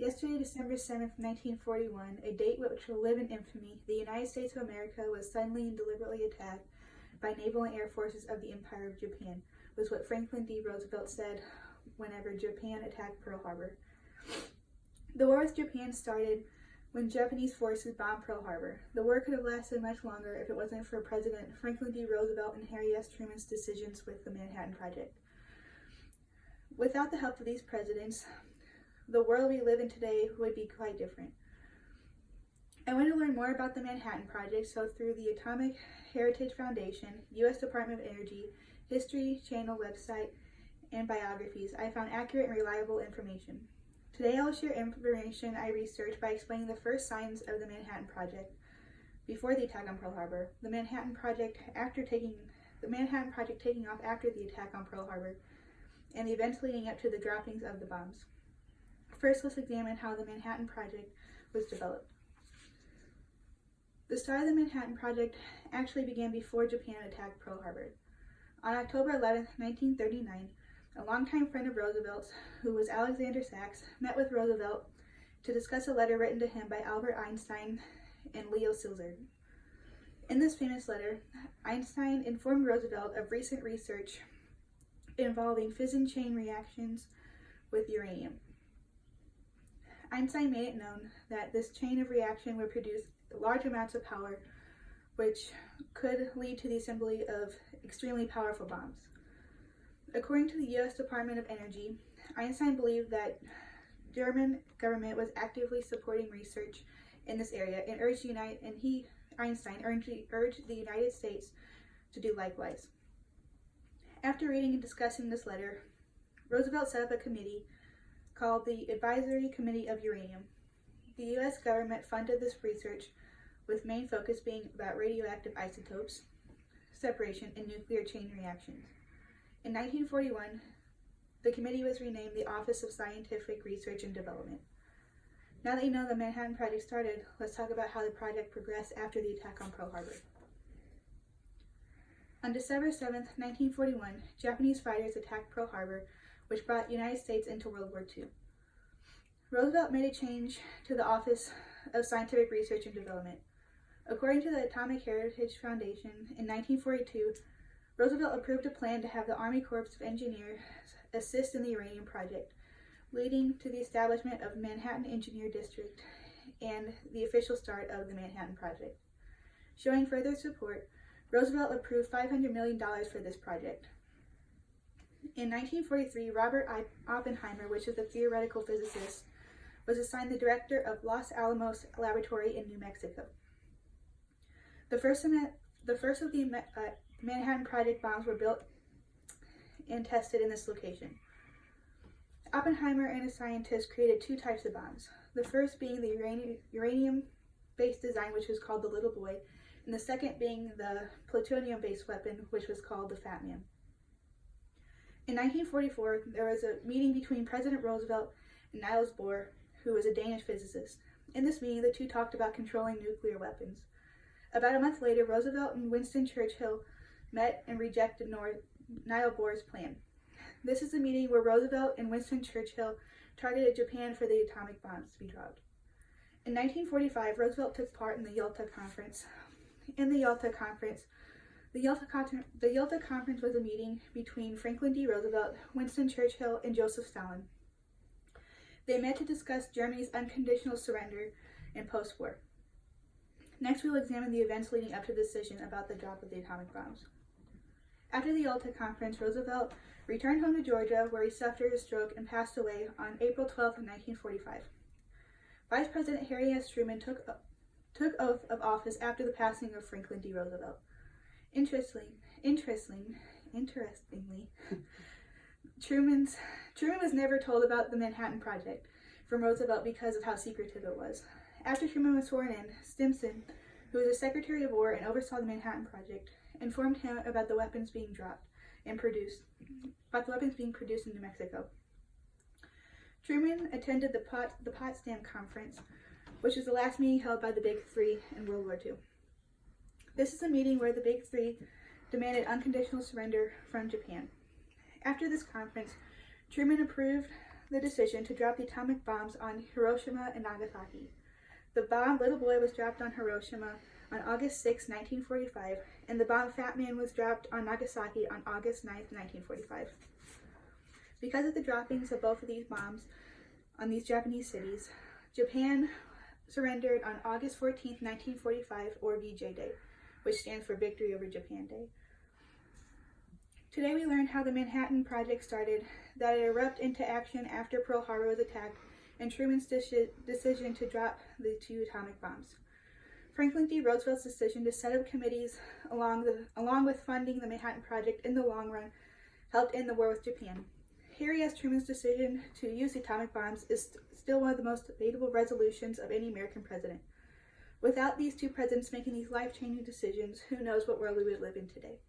Yesterday, December 7th, 1941, a date which will live in infamy, the United States of America was suddenly and deliberately attacked by naval and air forces of the Empire of Japan, was what Franklin D. Roosevelt said whenever Japan attacked Pearl Harbor. The war with Japan started when Japanese forces bombed Pearl Harbor. The war could have lasted much longer if it wasn't for President Franklin D. Roosevelt and Harry S. Truman's decisions with the Manhattan Project. Without the help of these presidents, the world we live in today would be quite different. I want to learn more about the Manhattan Project, so through the Atomic Heritage Foundation, U.S. Department of Energy, History Channel website, and biographies, I found accurate and reliable information. Today I will share information I researched by explaining the first signs of the Manhattan Project before the attack on Pearl Harbor, the Manhattan Project taking off after the attack on Pearl Harbor, and the events leading up to the droppings of the bombs. First, let's examine how the Manhattan Project was developed. The start of the Manhattan Project actually began before Japan attacked Pearl Harbor. On October 11, 1939, a longtime friend of Roosevelt's, who was Alexander Sachs, met with Roosevelt to discuss a letter written to him by Albert Einstein and Leo Szilard. In this famous letter, Einstein informed Roosevelt of recent research involving fission chain reactions with uranium. Einstein made it known that this chain of reaction would produce large amounts of power, which could lead to the assembly of extremely powerful bombs. According to the U.S. Department of Energy, Einstein believed that German government was actively supporting research in this area and Einstein urged the United States to do likewise. After reading and discussing this letter, Roosevelt set up a committee called the Advisory Committee of Uranium. The U.S. government funded this research, with main focus being about radioactive isotopes, separation, and nuclear chain reactions. In 1941, the committee was renamed the Office of Scientific Research and Development. Now that you know the Manhattan Project started, let's talk about how the project progressed after the attack on Pearl Harbor. On December 7, 1941, Japanese fighters attacked Pearl Harbor, which brought the United States into World War II. Roosevelt made a change to the Office of Scientific Research and Development. According to the Atomic Heritage Foundation, in 1942, Roosevelt approved a plan to have the Army Corps of Engineers assist in the uranium project, leading to the establishment of Manhattan Engineer District and the official start of the Manhattan Project. Showing further support, Roosevelt approved $500 million for this project. In 1943, Robert Oppenheimer, which is a theoretical physicist, was assigned the director of Los Alamos Laboratory in New Mexico. The first of the Manhattan Project bombs were built and tested in this location. Oppenheimer and his scientists created two types of bombs, the first being the uranium-based design, which was called the Little Boy, and the second being the plutonium-based weapon, which was called the Fat Man. In 1944, there was a meeting between President Roosevelt and Niels Bohr, who was a Danish physicist. In this meeting, the two talked about controlling nuclear weapons. About a month later, Roosevelt and Winston Churchill met and rejected Niels Bohr's plan. This is the meeting where Roosevelt and Winston Churchill targeted Japan for the atomic bombs to be dropped. In 1945, Roosevelt took part in the Yalta Conference. In the Yalta Conference, the Yalta Conference was a meeting between Franklin D. Roosevelt, Winston Churchill, and Joseph Stalin. They met to discuss Germany's unconditional surrender and post-war. Next, we will examine the events leading up to the decision about the drop of the atomic bombs. After the Yalta Conference, Roosevelt returned home to Georgia, where he suffered a stroke and passed away on April 12, 1945. Vice President Harry S. Truman took oath of office after the passing of Franklin D. Roosevelt. Interestingly, Truman was never told about the Manhattan Project from Roosevelt because of how secretive it was. After Truman was sworn in, Stimson, who was the Secretary of War and oversaw the Manhattan Project, informed him about the weapons being produced in New Mexico. Truman attended the Potsdam Conference, which was the last meeting held by the Big Three in World War II. This is a meeting where the Big Three demanded unconditional surrender from Japan. After this conference, Truman approved the decision to drop the atomic bombs on Hiroshima and Nagasaki. The bomb Little Boy was dropped on Hiroshima on August 6, 1945, and the bomb Fat Man was dropped on Nagasaki on August 9, 1945. Because of the droppings of both of these bombs on these Japanese cities, Japan surrendered on August 14, 1945, or VJ Day, which stands for Victory over Japan Day. Today we learned how the Manhattan Project started, that it erupted into action after Pearl Harbor was attacked, and Truman's decision to drop the 2 atomic bombs. Franklin D. Roosevelt's decision to set up committees along with funding the Manhattan Project in the long run helped end the war with Japan. Harry S. Truman's decision to use the atomic bombs is still one of the most debatable resolutions of any American president. Without these 2 presidents making these life-changing decisions, who knows what world we would live in today.